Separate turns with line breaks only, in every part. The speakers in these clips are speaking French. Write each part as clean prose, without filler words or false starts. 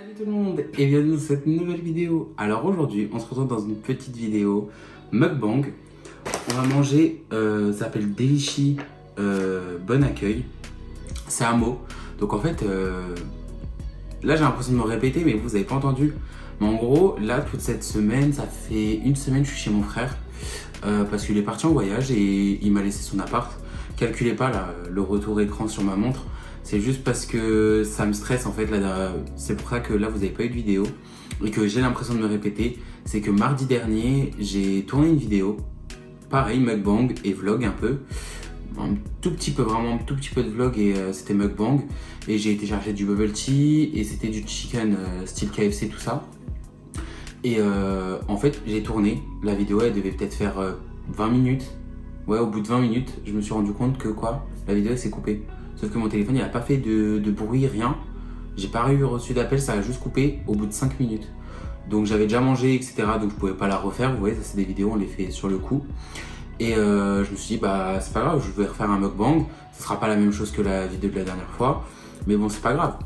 Salut tout le monde et bienvenue dans cette nouvelle vidéo. Alors aujourd'hui on se retrouve dans une petite vidéo mukbang. On va manger, ça s'appelle Delici Bon Accueil. C'est un mot. Donc en fait, là j'ai l'impression de me répéter mais vous avez pas entendu. Mais en gros là toute cette semaine, ça fait une semaine que je suis chez mon frère. Parce qu'il est parti en voyage et il m'a laissé son appart. Calculez pas là, le retour écran sur ma montre. C'est juste parce que ça me stresse en fait. C'est pour ça que là vous n'avez pas eu de vidéo et que j'ai l'impression de me répéter. C'est que mardi dernier j'ai tourné une vidéo, pareil mukbang et vlog un peu, un tout petit peu, vraiment un tout petit peu de vlog et c'était mukbang. Et j'ai été chercher du bubble tea et c'était du chicken style KFC tout ça. Et en fait j'ai tourné, la vidéo elle devait peut-être faire 20 minutes. Ouais, au bout de 20 minutes je me suis rendu compte que la vidéo elle s'est coupée. Sauf que mon téléphone il n'a pas fait de bruit, rien. J'ai pas reçu d'appel, ça a juste coupé au bout de 5 minutes. Donc j'avais déjà mangé, etc. Donc je pouvais pas la refaire. Vous voyez, ça c'est des vidéos, on les fait sur le coup. Et je me suis dit, bah c'est pas grave, je vais refaire un mukbang. Ce sera pas la même chose que la vidéo de la dernière fois. Mais bon, c'est pas grave.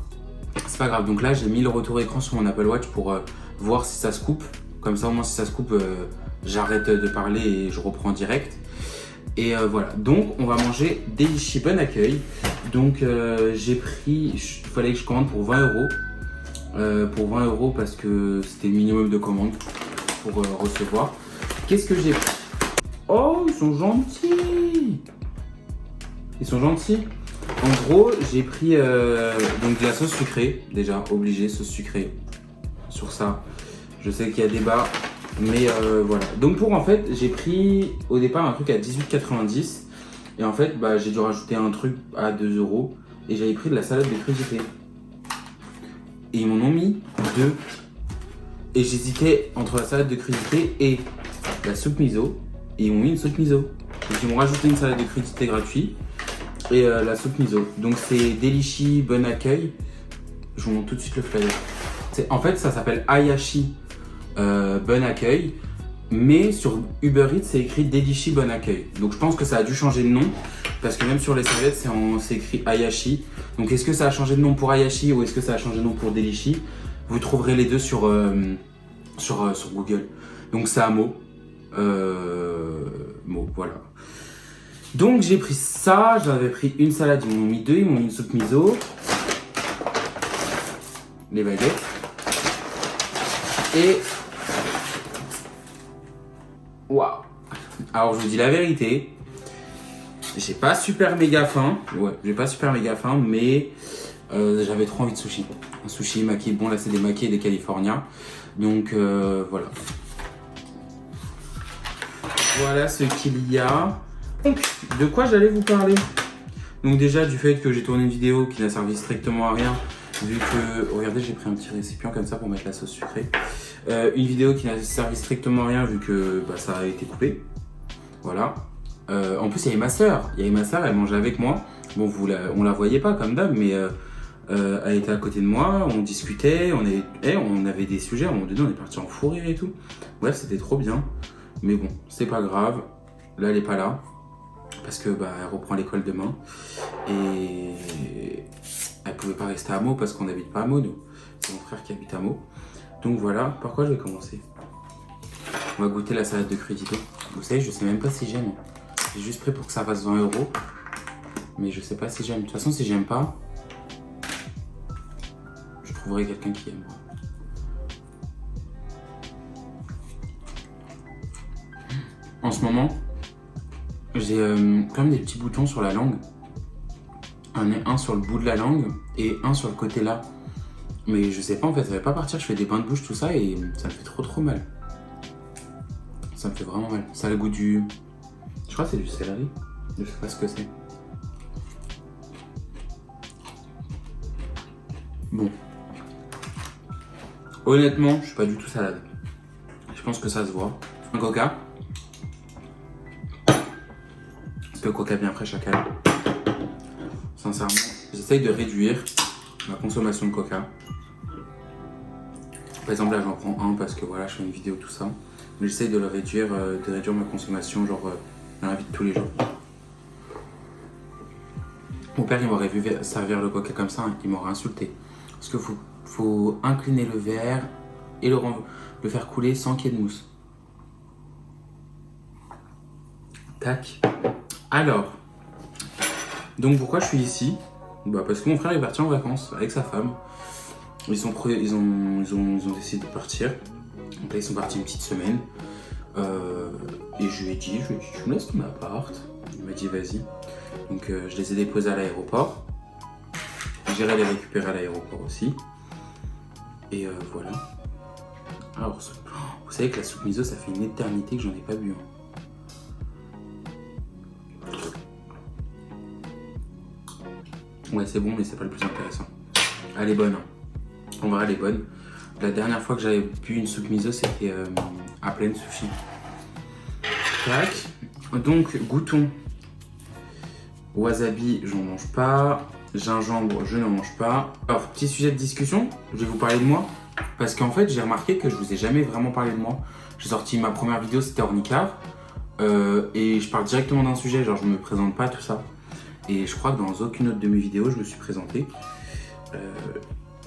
C'est pas grave. Donc là, j'ai mis le retour écran sur mon Apple Watch pour voir si ça se coupe. Comme ça, au moins, si ça se coupe, j'arrête de parler et je reprends en direct. Et voilà, donc on va manger Delici Bon Accueil. Donc j'ai pris, il fallait que je commande pour 20 €. Pour 20 € parce que c'était le minimum de commande pour recevoir. Qu'est-ce que j'ai pris? Oh, ils sont gentils! Ils sont gentils. En gros, j'ai pris donc de la sauce sucrée, déjà obligé, sauce sucrée. Sur ça, je sais qu'il y a débat. Mais voilà, donc en fait j'ai pris au départ un truc à 18,90 et en fait j'ai dû rajouter un truc à 2 € et j'avais pris de la salade de crudité et ils m'en ont mis deux et j'hésitais entre la salade de crudité et la soupe miso et ils m'ont mis une soupe miso, donc ils m'ont rajouté une salade de crudité gratuite et la soupe miso. Donc c'est Delici Bon Accueil, je vous montre tout de suite le flyer. En fait ça s'appelle Hayashi Bon Accueil, mais sur Uber Eats c'est écrit Delici Bon Accueil. Donc je pense que ça a dû changer de nom parce que même sur les serviettes c'est écrit Hayashi. Donc est-ce que ça a changé de nom pour Hayashi ou est-ce que ça a changé de nom pour Delici? Vous trouverez les deux sur Google. Donc c'est un mot. Voilà. Donc j'ai pris ça, j'avais pris une salade, ils m'ont mis deux, ils m'ont mis une soupe miso, les baguettes et waouh! Alors je vous dis la vérité, j'ai pas super méga faim. Ouais, j'ai pas super méga faim, mais j'avais trop envie de sushi. Un sushi maki, bon là c'est des makis et des californiens. Donc voilà. Voilà ce qu'il y a. Donc, de quoi j'allais vous parler? Donc déjà du fait que j'ai tourné une vidéo qui n'a servi strictement à rien. Vu que, regardez, j'ai pris un petit récipient comme ça pour mettre la sauce sucrée. Une vidéo qui n'a servi strictement à rien vu que ça a été coupé. Voilà. En plus, il y avait ma soeur. Elle mangeait avec moi. Bon, on la voyait pas comme d'hab, mais elle était à côté de moi. On discutait. On avait des sujets. À un moment donné, on est parti en fou rire et tout. Bref, c'était trop bien. Mais bon, c'est pas grave. Là, elle est pas là. Parce que elle reprend l'école demain. Et elle pouvait pas rester à Meaux parce qu'on n'habite pas à Meaux, nous. C'est mon frère qui habite à Meaux. Donc voilà, par quoi je vais commencer. On va goûter la salade de crudité. Vous savez, je sais même pas si j'aime. J'ai juste pris pour que ça fasse 20 €. Mais je sais pas si j'aime. De toute façon, si j'aime pas, je trouverai quelqu'un qui aime. En ce moment, j'ai comme des petits boutons sur la langue. Un sur le bout de la langue et un sur le côté là. Mais je sais pas en fait, ça va pas partir, je fais des bains de bouche tout ça et ça me fait trop mal. Ça me fait vraiment mal. Ça a le goût du... Je crois que c'est du céleri. Je sais pas ce que c'est. Bon. Honnêtement, je suis pas du tout salade. Je pense que ça se voit. Un coca. Parce que le coca bien frais chaque année. Sincèrement, j'essaye de réduire ma consommation de coca. Par exemple là j'en prends un parce que voilà je fais une vidéo tout ça. Mais j'essaye de réduire ma consommation genre dans la vie de tous les jours. Mon père il m'aurait vu servir le coca comme ça, il m'aurait insulté. Parce que faut faut incliner le verre et le faire couler sans qu'il y ait de mousse. Tac. Alors, donc pourquoi je suis ici? Bah parce que mon frère est parti en vacances avec sa femme. Ils ont décidé de partir. Donc là ils sont partis une petite semaine. Et je lui ai dit, tu me laisses ton appart? Il m'a dit vas-y. Donc je les ai déposés à l'aéroport. J'irai les récupérer à l'aéroport aussi. Et voilà. Alors, vous savez que la soupe miso, ça fait une éternité que j'en ai pas bu. Ouais, c'est bon, mais c'est pas le plus intéressant. Elle est bonne. En vrai, elle est bonne. La dernière fois que j'avais bu une soupe miso, c'était à Pleine Sushi. Tac. Donc, goûtons. Wasabi, j'en mange pas. Gingembre, je n'en mange pas. Alors, petit sujet de discussion, je vais vous parler de moi. Parce qu'en fait, j'ai remarqué que je vous ai jamais vraiment parlé de moi. J'ai sorti ma première vidéo, c'était Ornicard. Et je parle directement d'un sujet, genre je me présente pas, tout ça. Et je crois que dans aucune autre de mes vidéos, je me suis présenté.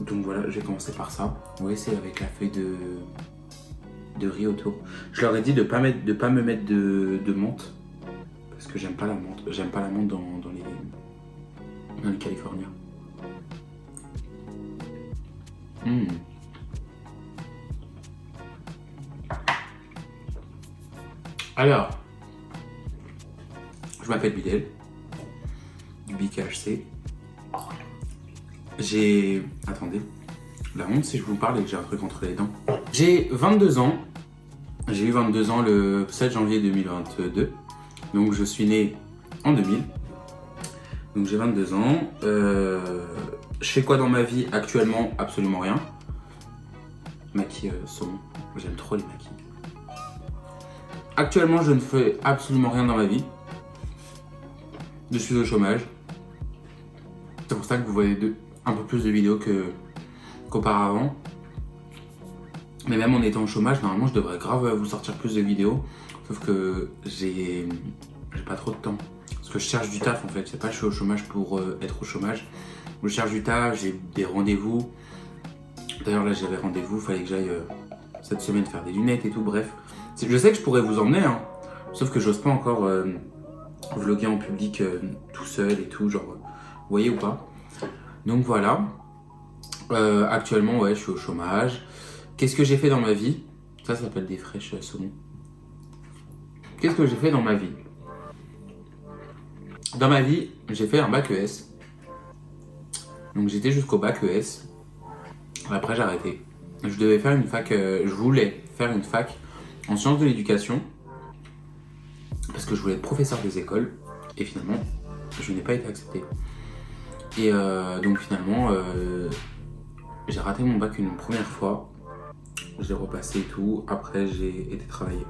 Donc voilà, je vais commencer par ça. Oui, c'est avec la feuille de riz autour. Je leur ai dit de pas me mettre de menthe. Parce que j'aime pas la menthe. J'aime pas la menthe dans les Californiens. Alors, je m'appelle Bilal, du BKHC. Attendez, la honte si je vous parle et que j'ai un truc entre les dents. J'ai 22 ans. J'ai eu 22 ans le 7 janvier 2022. Donc je suis né en 2000. Donc j'ai 22 ans. Je fais quoi dans ma vie actuellement? Absolument rien. Maquis saumon. J'aime trop les maquis. Actuellement, je ne fais absolument rien dans ma vie. Je suis au chômage. C'est pour ça que vous voyez un peu plus de vidéos qu'auparavant. Mais même en étant au chômage, normalement, je devrais grave vous sortir plus de vidéos. Sauf que j'ai pas trop de temps. Parce que je cherche du taf en fait. C'est pas que je suis au chômage pour être au chômage. Je cherche du taf, j'ai des rendez-vous. D'ailleurs là, j'avais rendez-vous, fallait que j'aille cette semaine faire des lunettes et tout, bref. Je sais que je pourrais vous emmener, hein, sauf que j'ose pas encore vlogger en public tout seul et tout, genre, vous voyez ou pas. Donc voilà, actuellement, ouais, je suis au chômage. Qu'est-ce que j'ai fait dans ma vie? Ça s'appelle des fraîches saumon. Qu'est-ce que j'ai fait dans ma vie? Dans ma vie, j'ai fait un bac ES. Donc j'étais jusqu'au bac ES. Après, j'ai arrêté. Je devais faire une fac, je voulais faire une fac en sciences de l'éducation parce que je voulais être professeur des écoles et finalement je n'ai pas été accepté. Et donc finalement j'ai raté mon bac une première fois, j'ai repassé et tout, après j'ai été travailler.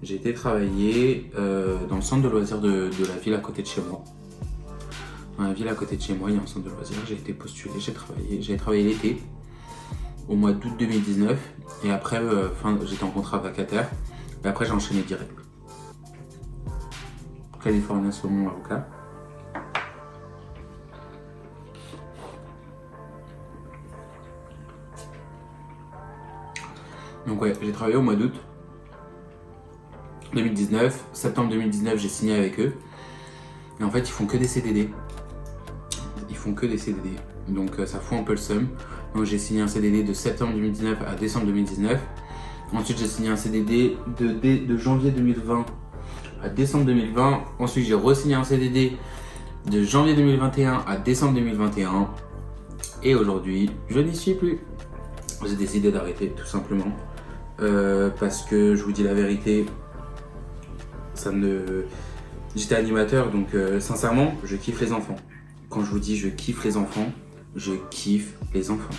J'ai été travailler dans le centre de loisirs de la ville à côté de chez moi. Dans la ville à côté de chez moi, il y a un centre de loisirs, j'ai été postulé, j'ai travaillé l'été au mois d'août 2019 et après j'étais en contrat vacataire et après j'ai enchaîné direct. California saumon avocat. Donc ouais, j'ai travaillé au mois d'août 2019, septembre 2019 j'ai signé avec eux et en fait ils font que des CDD. Ils font que des CDD, donc ça fout un peu le seum. Donc j'ai signé un CDD de septembre 2019 à décembre 2019. Ensuite j'ai signé un CDD de janvier 2020 à décembre 2020. Ensuite j'ai re-signé un CDD de janvier 2021 à décembre 2021. Et aujourd'hui je n'y suis plus. J'ai décidé d'arrêter tout simplement. Parce que je vous dis la vérité, j'étais animateur donc sincèrement je kiffe les enfants. Quand je vous dis je kiffe les enfants, je kiffe les enfants.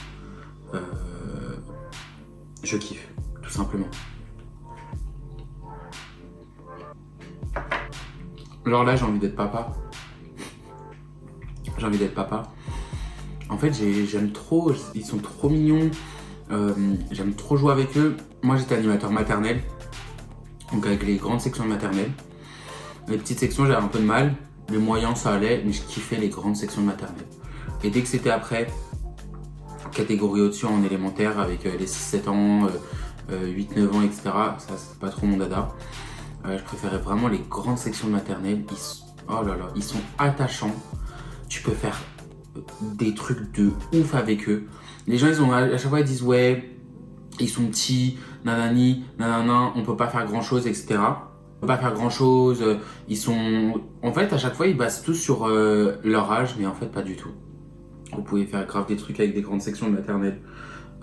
Je kiffe, tout simplement. Genre là, j'ai envie d'être papa. J'ai envie d'être papa. En fait, j'aime trop, ils sont trop mignons. J'aime trop jouer avec eux. Moi, j'étais animateur maternel. Donc avec les grandes sections maternelles. Les petites sections, j'avais un peu de mal. Les moyens, ça allait, mais je kiffais les grandes sections maternelles. Et dès que c'était après catégorie au-dessus en élémentaire avec les 6-7 ans, 8-9 ans, etc. Ça, c'est pas trop mon dada. Je préférais vraiment les grandes sections de maternelle. Oh là là, ils sont attachants. Tu peux faire des trucs de ouf avec eux. Les gens, à chaque fois, ils disent ouais, ils sont petits, nanani, nanana, on peut pas faire grand chose, etc. On peut pas faire grand chose. Ils sont. En fait, à chaque fois, ils basent tous sur leur âge, mais en fait, pas du tout. Vous pouvez faire grave des trucs avec des grandes sections de maternelle.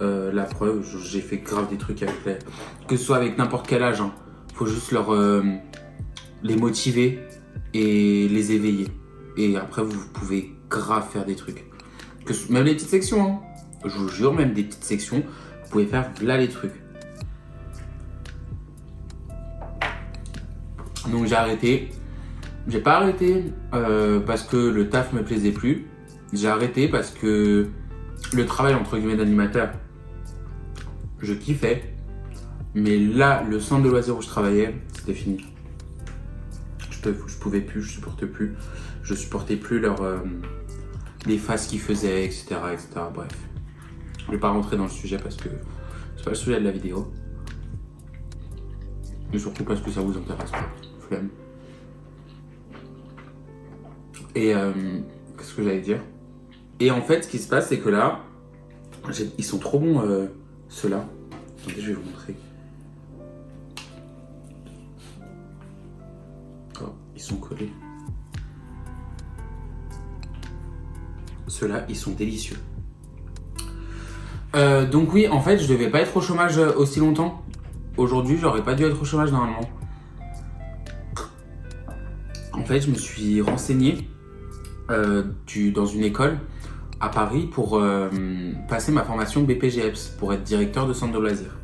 La preuve, j'ai fait grave des trucs avec que ce soit avec n'importe quel âge. Hein. Faut juste les motiver et les éveiller. Et après, vous pouvez grave faire des trucs. Même les petites sections, hein. Je vous jure, même des petites sections, vous pouvez faire là les trucs. Donc j'ai arrêté. J'ai pas arrêté parce que le taf me plaisait plus. J'ai arrêté parce que le travail entre guillemets d'animateur, je kiffais. Mais là, le centre de loisirs où je travaillais, c'était fini. Je pouvais plus, je supportais plus. Je supportais plus les faces qu'ils faisaient, etc., etc. Bref. Je vais pas rentrer dans le sujet parce que c'est pas le sujet de la vidéo. Et surtout parce que ça vous intéresse pas. Flemme. Et qu'est-ce que j'allais dire? Et en fait, ce qui se passe, c'est que là, ils sont trop bons, ceux-là. Attendez, je vais vous montrer. Oh, ils sont collés. Ceux-là, ils sont délicieux. Donc oui, en fait, je devais pas être au chômage aussi longtemps. Aujourd'hui, j'aurais pas dû être au chômage normalement. En fait, je me suis renseigné dans une école à Paris pour passer ma formation BPGEPS, pour être directeur de centre de loisirs.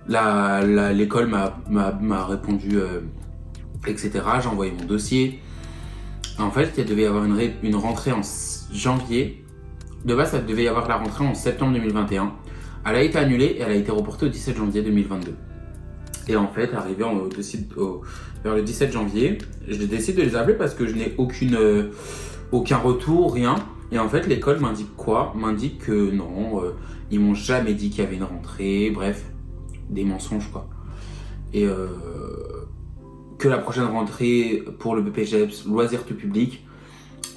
L'école m'a répondu, etc. J'ai envoyé mon dossier. En fait, il devait y avoir une rentrée en janvier. De base, ça devait y avoir la rentrée en septembre 2021. Elle a été annulée et elle a été reportée au 17 janvier 2022. Et en fait, arrivé vers le 17 janvier, je décide de les appeler parce que je n'ai aucun retour, rien. Et en fait, l'école m'indique quoi? M'indique que non, ils m'ont jamais dit qu'il y avait une rentrée, bref, des mensonges quoi. Et que la prochaine rentrée pour le BPGEPS, loisirs tout public,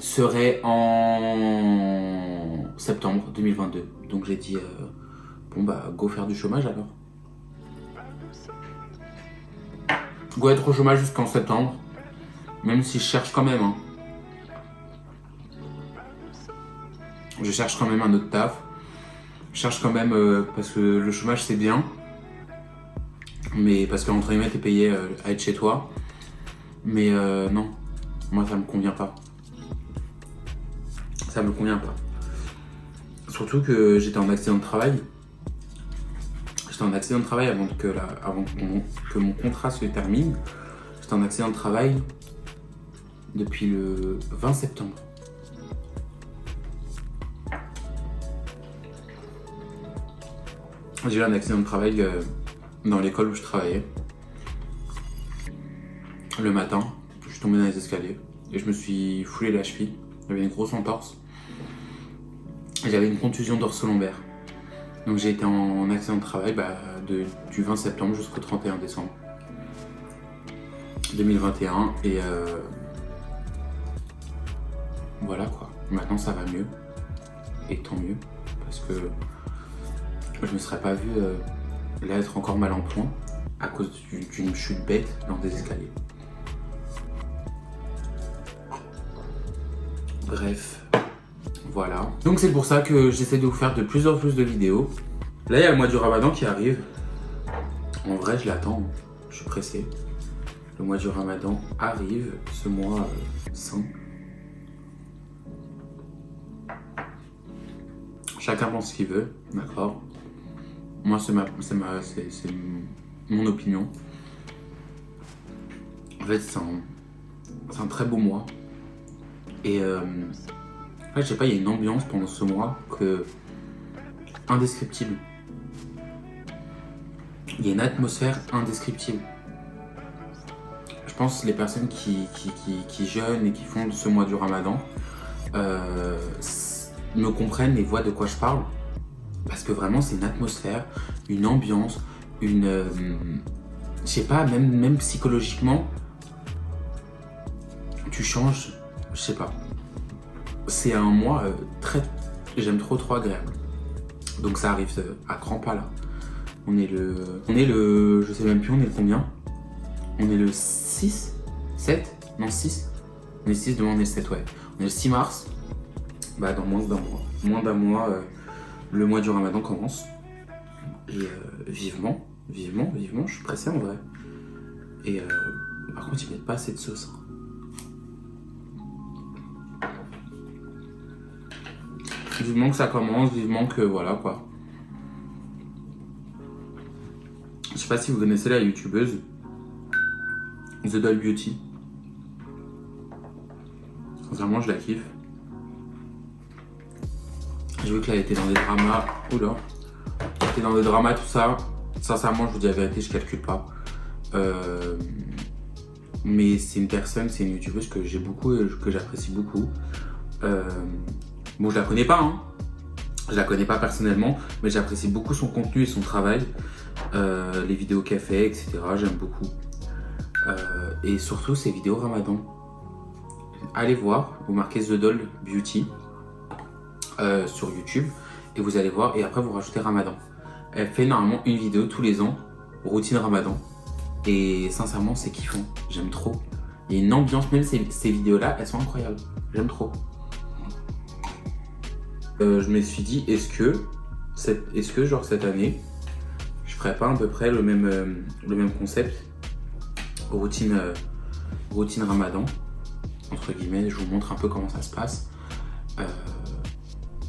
serait en septembre 2022. Donc j'ai dit, bon bah go faire du chômage alors. Go être au chômage jusqu'en septembre, même si je cherche quand même. Hein. Je cherche quand même un autre taf. Je cherche quand même parce que le chômage c'est bien. Mais parce que entre guillemets t'es payé à être chez toi. Mais non, moi ça me convient pas. Ça me convient pas. Surtout que j'étais en accident de travail. J'étais en accident de travail avant que mon contrat se termine. J'étais en accident de travail depuis le 20 septembre. J'ai eu un accident de travail dans l'école où je travaillais. Le matin, je suis tombé dans les escaliers et je me suis foulé la cheville. J'avais une grosse entorse. Et j'avais une contusion dorso-lombaire. Donc j'ai été en accident de travail du 20 septembre jusqu'au 31 décembre 2021. Et voilà quoi. Maintenant ça va mieux. Et tant mieux. Parce que je me serais pas vu là être encore mal en point à cause d'une chute bête dans des escaliers. Bref, voilà. Donc c'est pour ça que j'essaie de vous faire de plus en plus de vidéos. Là, il y a le mois du Ramadan qui arrive. En vrai, je l'attends. Je suis pressé. Le mois du Ramadan arrive, ce mois saint. Chacun pense ce qu'il veut, d'accord. Moi, c'est mon opinion. En fait, c'est un très beau mois. Et en fait, je sais pas, il y a une ambiance pendant ce mois indescriptible. Il y a une atmosphère indescriptible. Je pense que les personnes qui jeûnent et qui font ce mois du Ramadan, me comprennent et voient de quoi je parle. Parce que vraiment, c'est une atmosphère, une ambiance, je sais pas, même psychologiquement, tu changes, je sais pas. C'est un mois j'aime trop agréable. Donc ça arrive à grands pas là. On est le, je sais même plus, on est le combien? On est le 6? 7? Non, 6? On est 6, demain on est 7, ouais. On est le 6 mars. Bah dans moins d'un mois. Moins d'un mois, le mois du Ramadan commence. Et vivement, je suis pressé en vrai. Et par contre, ils mettent pas assez de sauce. Vivement que ça commence, vivement que voilà quoi. Je sais pas si vous connaissez la youtubeuse The Doll Beauty. Sincèrement, je la kiffe. J'ai vu qu'elle était dans des dramas. Oula. Elle était dans des dramas, tout ça. Sincèrement, je vous dis la vérité, je calcule pas. Mais c'est une personne, c'est une youtubeuse que j'ai beaucoup et que j'apprécie beaucoup. Bon, je la connais pas, hein. Je la connais pas personnellement, mais j'apprécie beaucoup son contenu et son travail. Les vidéos qu'elle fait, etc. J'aime beaucoup. Et surtout ses vidéos Ramadan. Allez voir, vous marquez The Doll Beauty sur YouTube et vous allez voir, et après vous rajoutez Ramadan. Elle fait normalement une vidéo tous les ans, routine Ramadan, et sincèrement c'est kiffant, j'aime trop. Il y a une ambiance, même ces vidéos là, elles sont incroyables, j'aime trop. Je me suis dit, est-ce que genre cette année, je ferais pas à peu près le même concept, routine Ramadan, entre guillemets, je vous montre un peu comment ça se passe.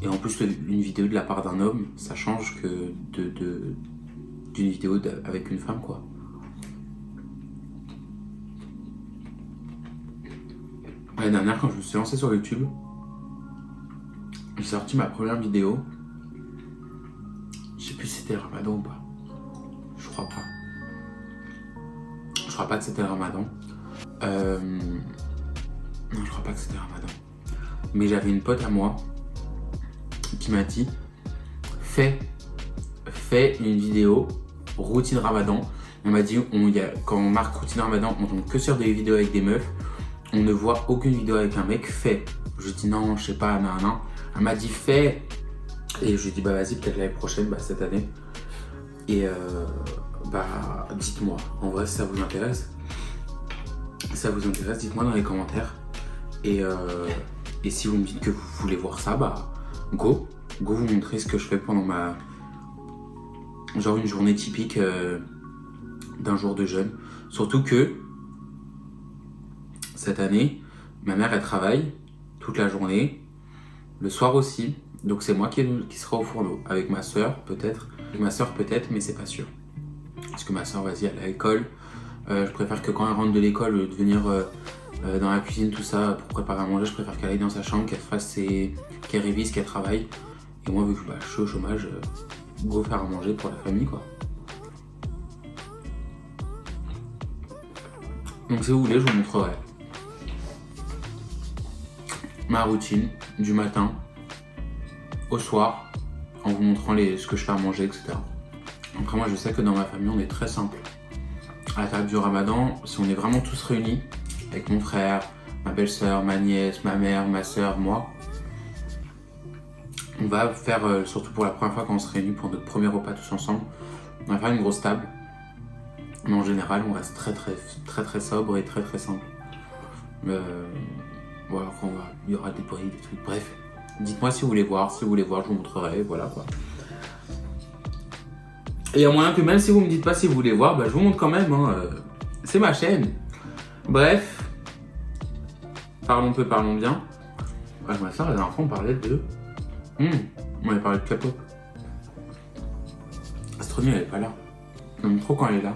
Et en plus, une vidéo de la part d'un homme, ça change que d'une vidéo avec une femme, quoi. L'année dernière, quand je me suis lancé sur YouTube, j'ai sorti ma première vidéo. Je sais plus si c'était le Ramadan ou pas. Je crois pas. Je crois pas que c'était le Ramadan. Non, je crois pas que c'était le Ramadan. Mais j'avais une pote à moi qui m'a dit fais une vidéo routine Ramadan. Elle m'a dit quand on marque routine Ramadan, on tombe que sur des vidéos avec des meufs. On ne voit aucune vidéo avec un mec. Fais. Je dis non, je sais pas, non. Elle m'a dit fais. Et je lui ai dit bah vas-y, peut-être l'année prochaine, bah cette année. Et bah dites-moi, en vrai si ça vous intéresse. Si ça vous intéresse, dites-moi dans les commentaires. Et si vous me dites que vous voulez voir ça, bah go vous montrer ce que je fais pendant genre une journée typique d'un jour de jeûne. Surtout que cette année, ma mère elle travaille toute la journée, le soir aussi, donc c'est moi qui sera au fourneau avec ma soeur peut-être, mais c'est pas sûr. Parce que ma soeur, vas-y, elle est à l'école. Je préfère que quand elle rentre de l'école, de venir dans la cuisine, tout ça, pour préparer à manger, je préfère qu'elle aille dans sa chambre, qu'elle révise, qu'elle travaille. Et moi, vu que je suis au chômage, go faire à manger pour la famille, quoi. Donc si vous voulez, je vous montrerai ma routine du matin au soir, en vous montrant ce que je fais à manger, etc. Après moi, je sais que dans ma famille, on est très simple. À la période du Ramadan, si on est vraiment tous réunis, avec mon frère, ma belle-sœur, ma nièce, ma mère, ma sœur, moi, on va faire, surtout pour la première fois quand on se réunit pour notre premier repas tous ensemble, on va faire une grosse table. Mais en général, on reste très sobre et très simple. Voilà, il y aura des bruits, des trucs, bref. Dites-moi si vous voulez voir, je vous montrerai, voilà quoi. Et il y a moyen que même si vous me dites pas si vous voulez voir, bah, je vous montre quand même, hein, c'est ma chaîne. Bref, parlons peu, parlons bien. Avec ma soeur, la dernière fois, on parlait de... on avait parlé de K-pop. Astronie, elle est pas là. J'aime trop quand elle est là.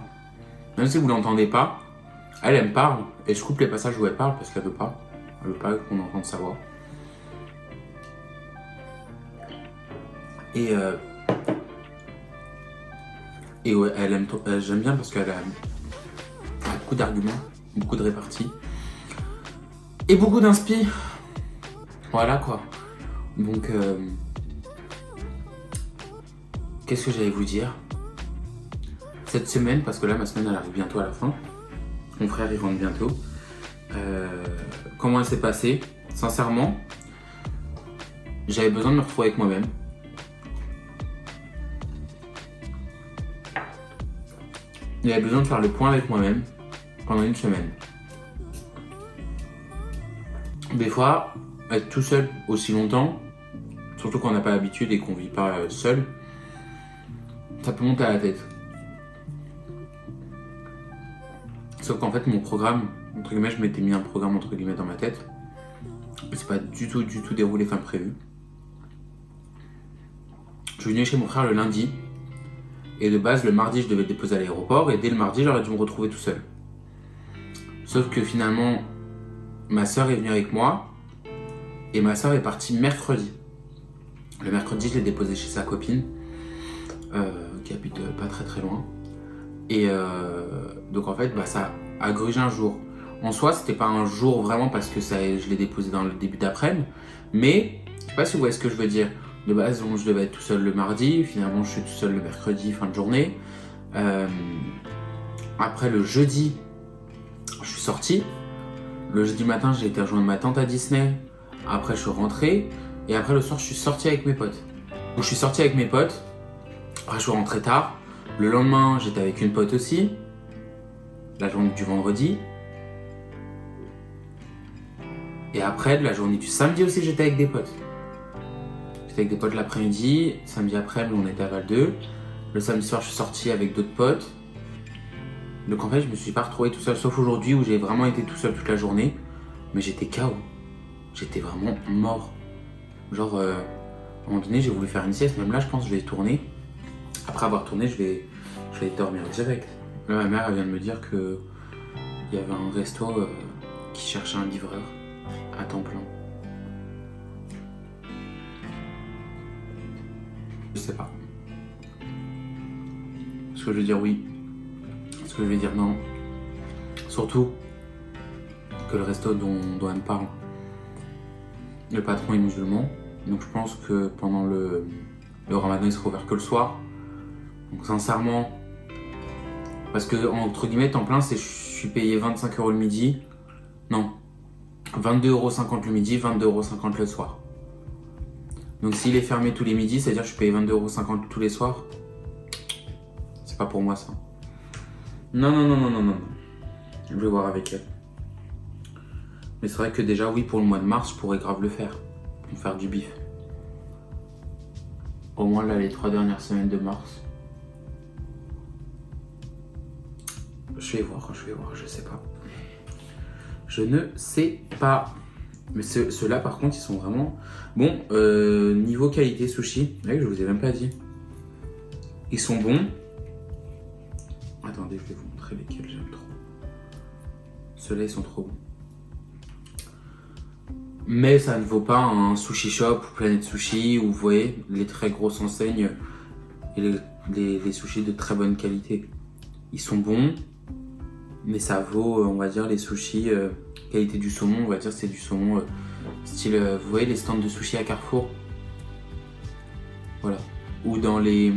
Même si vous l'entendez pas, elle me parle. Et je coupe les passages où elle parle parce qu'elle veut pas. Elle veut pas qu'on entende sa voix. Et ouais, j'aime bien parce qu'elle a beaucoup d'arguments, beaucoup de réparties et beaucoup d'inspi. Voilà quoi. Donc, qu'est-ce que j'allais vous dire? Cette semaine, parce que là, ma semaine, elle arrive bientôt à la fin. Mon frère, il rentre bientôt. Comment elle s'est passée? Sincèrement, j'avais besoin de me retrouver avec moi-même. J'avais besoin de faire le point avec moi-même pendant une semaine. Des fois, être tout seul aussi longtemps, surtout quand on n'a pas l'habitude et qu'on vit pas seul, ça peut monter à la tête. Sauf qu'en fait, mon programme, entre guillemets, je m'étais mis un programme entre guillemets dans ma tête. Mais c'est pas du tout déroulé comme prévu. Je suis venu chez mon frère le lundi. Et de base, le mardi, je devais le déposer à l'aéroport. Et dès le mardi, j'aurais dû me retrouver tout seul. Sauf que finalement, ma soeur est venue avec moi. Et ma soeur est partie mercredi. Le mercredi, je l'ai déposé chez sa copine. Qui habite pas très loin. Et donc en fait, ça a grugé un jour. En soi, c'était pas un jour vraiment parce que je l'ai déposé dans le début d'après-midi. Mais, je sais pas si vous voyez ce que je veux dire. De base, je devais être tout seul le mardi. Finalement, je suis tout seul le mercredi, fin de journée. Après, le jeudi, je suis sorti. Le jeudi matin, j'ai été rejoindre ma tante à Disney. Après, je suis rentré. Et après, le soir, je suis sorti avec mes potes. Donc, je suis sorti avec mes potes. Après, je suis rentré tard. Le lendemain, j'étais avec une pote aussi. La journée du vendredi. Et après, la journée du samedi aussi, j'étais avec des potes. J'étais avec des potes l'après-midi. Samedi après, on était à Val 2. Le samedi soir, je suis sorti avec d'autres potes. Donc en fait, je me suis pas retrouvé tout seul, sauf aujourd'hui où j'ai vraiment été tout seul toute la journée. Mais j'étais KO. J'étais vraiment mort. Genre, à un moment donné, j'ai voulu faire une sieste. Même là, je pense que je vais tourner. Après avoir tourné, je vais dormir direct. Là, ma mère elle vient de me dire qu'il y avait un resto qui cherchait un livreur à temps plein. Je sais pas. Est-ce que je vais dire oui? Est-ce que je vais dire non? Surtout que le resto dont elle me parle, le patron est musulman. Donc je pense que pendant le ramadan, il sera ouvert que le soir. Donc sincèrement, parce que entre guillemets, temps plein, je suis payé 25 € le midi. Non, 22,50 € le midi, 22,50 € le soir. Donc s'il est fermé tous les midis, c'est-à-dire que je suis payé 22,50 € tous les soirs. C'est pas pour moi ça. Non. Je vais voir avec elle. Mais c'est vrai que déjà, oui, pour le mois de mars, je pourrais grave le faire. Pour faire du bif. Au moins là, les 3 dernières semaines de mars. Je vais voir, je sais pas. Je ne sais pas. Mais ceux-là, par contre, ils sont vraiment... Bon, niveau qualité sushi, ouais, je vous ai même pas dit. Ils sont bons. Attendez, je vais vous montrer lesquels j'aime trop. Ceux-là, ils sont trop bons. Mais ça ne vaut pas un sushi shop ou Planète Sushi, où vous voyez les très grosses enseignes et les sushis de très bonne qualité. Ils sont bons, mais ça vaut, on va dire, les sushis qualité du saumon. On va dire c'est du saumon style, vous voyez les stands de sushis à Carrefour. Voilà. Ou dans les...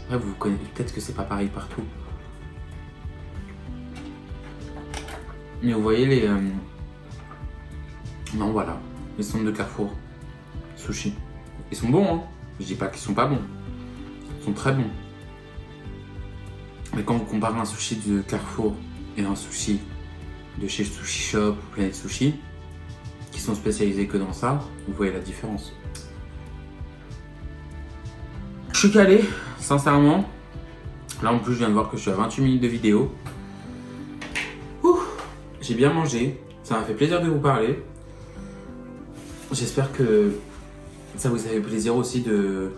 Ouais, vous connaissez, peut-être que c'est pas pareil partout. Mais vous voyez les... Non, voilà. Les stands de Carrefour. Sushi. Ils sont bons, hein. Je dis pas qu'ils sont pas bons. Ils sont très bons. Mais quand vous comparez un sushi de Carrefour et un sushi de chez Sushi Shop ou Planet Sushi, qui sont spécialisés que dans ça, vous voyez la différence. Je suis calé, sincèrement. Là en plus, je viens de voir que je suis à 28 minutes de vidéo. J'ai bien mangé. Ça m'a fait plaisir de vous parler. J'espère que ça vous a fait plaisir aussi de